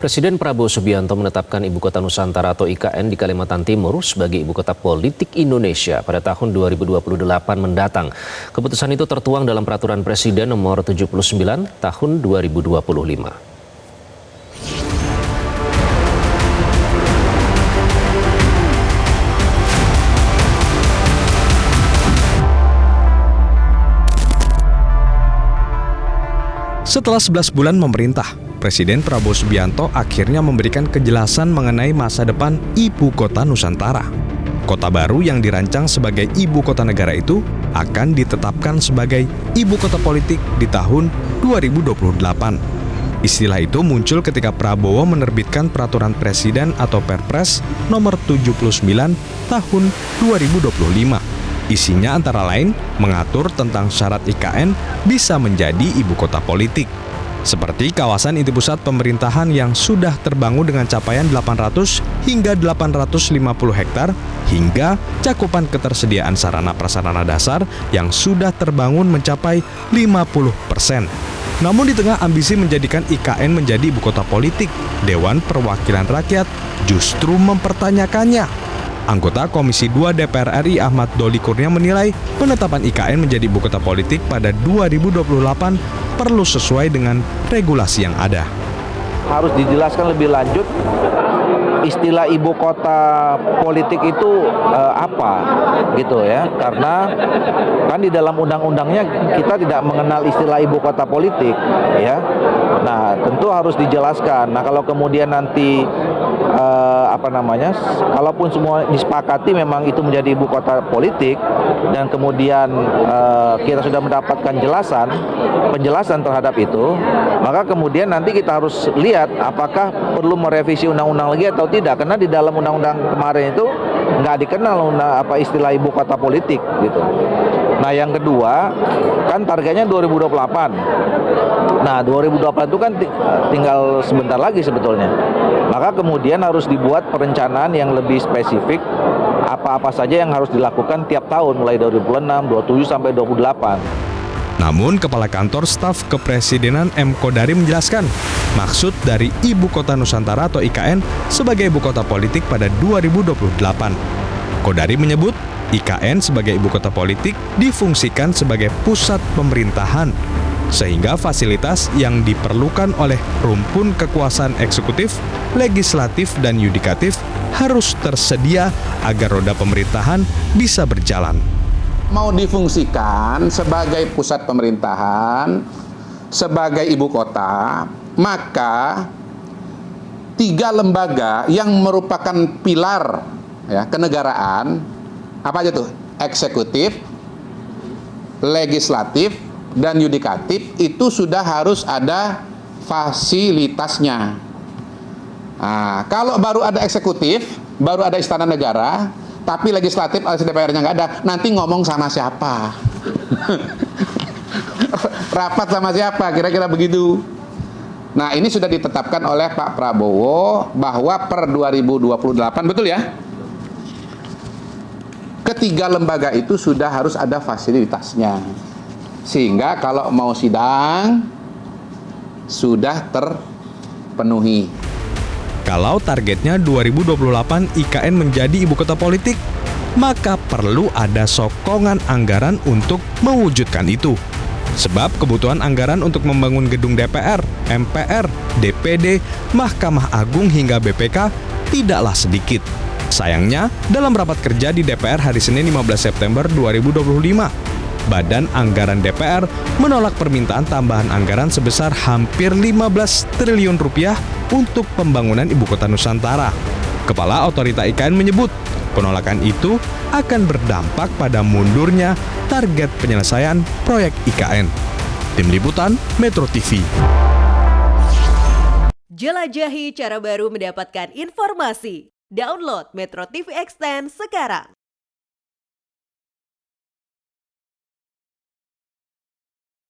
Presiden Prabowo Subianto menetapkan Ibu Kota Nusantara atau IKN di Kalimantan Timur sebagai Ibu Kota Politik Indonesia pada tahun 2028 mendatang. Keputusan itu tertuang dalam Peraturan Presiden Nomor 79 Tahun 2025. Setelah 11 bulan memerintah, Presiden Prabowo Subianto akhirnya memberikan kejelasan mengenai masa depan Ibu Kota Nusantara. Kota baru yang dirancang sebagai Ibu Kota Negara itu akan ditetapkan sebagai Ibu Kota Politik di tahun 2028. Istilah itu muncul ketika Prabowo menerbitkan Peraturan Presiden atau Perpres Nomor 79 Tahun 2025. Isinya antara lain mengatur tentang syarat IKN bisa menjadi ibu kota politik. Seperti kawasan inti pusat pemerintahan yang sudah terbangun dengan capaian 800 hingga 850 hektar, hingga cakupan ketersediaan sarana prasarana dasar yang sudah terbangun mencapai 50%. Namun di tengah ambisi menjadikan IKN menjadi ibu kota politik, Dewan Perwakilan Rakyat justru mempertanyakannya. Anggota Komisi 2 DPR RI Ahmad Doli Kurnia menilai penetapan IKN menjadi ibu kota politik pada 2028 perlu sesuai dengan regulasi yang ada. Harus dijelaskan lebih lanjut istilah ibu kota politik itu apa gitu ya, karena kan di dalam undang-undangnya kita tidak mengenal istilah ibu kota politik ya. Nah tentu harus dijelaskan. Nah kalau kemudian nanti kalaupun semua disepakati memang itu menjadi ibu kota politik dan kemudian kita sudah mendapatkan penjelasan terhadap itu, maka kemudian nanti kita harus lihat apakah perlu merevisi undang-undang lagi atau tidak, karena di dalam undang-undang kemarin itu nggak dikenal istilah ibu kota politik gitu. Nah yang kedua kan targetnya 2028. Nah 2028 itu kan tinggal sebentar lagi sebetulnya. Maka kemudian harus dibuat perencanaan yang lebih spesifik apa-apa saja yang harus dilakukan tiap tahun mulai 2026, 27 sampai 28. Namun, Kepala Kantor Staf Kepresidenan M. Kodari menjelaskan, maksud dari Ibu Kota Nusantara atau IKN sebagai ibu kota politik pada 2028. Kodari menyebut, IKN sebagai ibu kota politik difungsikan sebagai pusat pemerintahan, sehingga fasilitas yang diperlukan oleh rumpun kekuasaan eksekutif, legislatif, dan yudikatif harus tersedia agar roda pemerintahan bisa berjalan. Mau difungsikan sebagai pusat pemerintahan, sebagai ibu kota, maka 3 lembaga yang merupakan pilar ya, kenegaraan, apa aja tuh? Eksekutif, legislatif, dan yudikatif itu sudah harus ada fasilitasnya. Nah, kalau baru ada eksekutif, baru ada istana negara, tapi legislatif alias DPR-nya nggak ada, nanti ngomong sama siapa? Rapat sama siapa? Kira-kira begitu. Nah, ini sudah ditetapkan oleh Pak Prabowo bahwa per 2028, betul ya? Ketiga lembaga itu sudah harus ada fasilitasnya. Sehingga kalau mau sidang, sudah terpenuhi. Kalau targetnya 2028 IKN menjadi ibu kota politik, maka perlu ada sokongan anggaran untuk mewujudkan itu. Sebab kebutuhan anggaran untuk membangun gedung DPR, MPR, DPD, Mahkamah Agung hingga BPK tidaklah sedikit. Sayangnya, dalam rapat kerja di DPR hari Senin 15 September 2025, Badan Anggaran DPR menolak permintaan tambahan anggaran sebesar hampir 15 triliun rupiah untuk pembangunan Ibu Kota Nusantara. Kepala Otorita IKN menyebut, penolakan itu akan berdampak pada mundurnya target penyelesaian proyek IKN. Tim Liputan Metro TV. Jelajahi cara baru mendapatkan informasi. Download Metro TV Extend sekarang.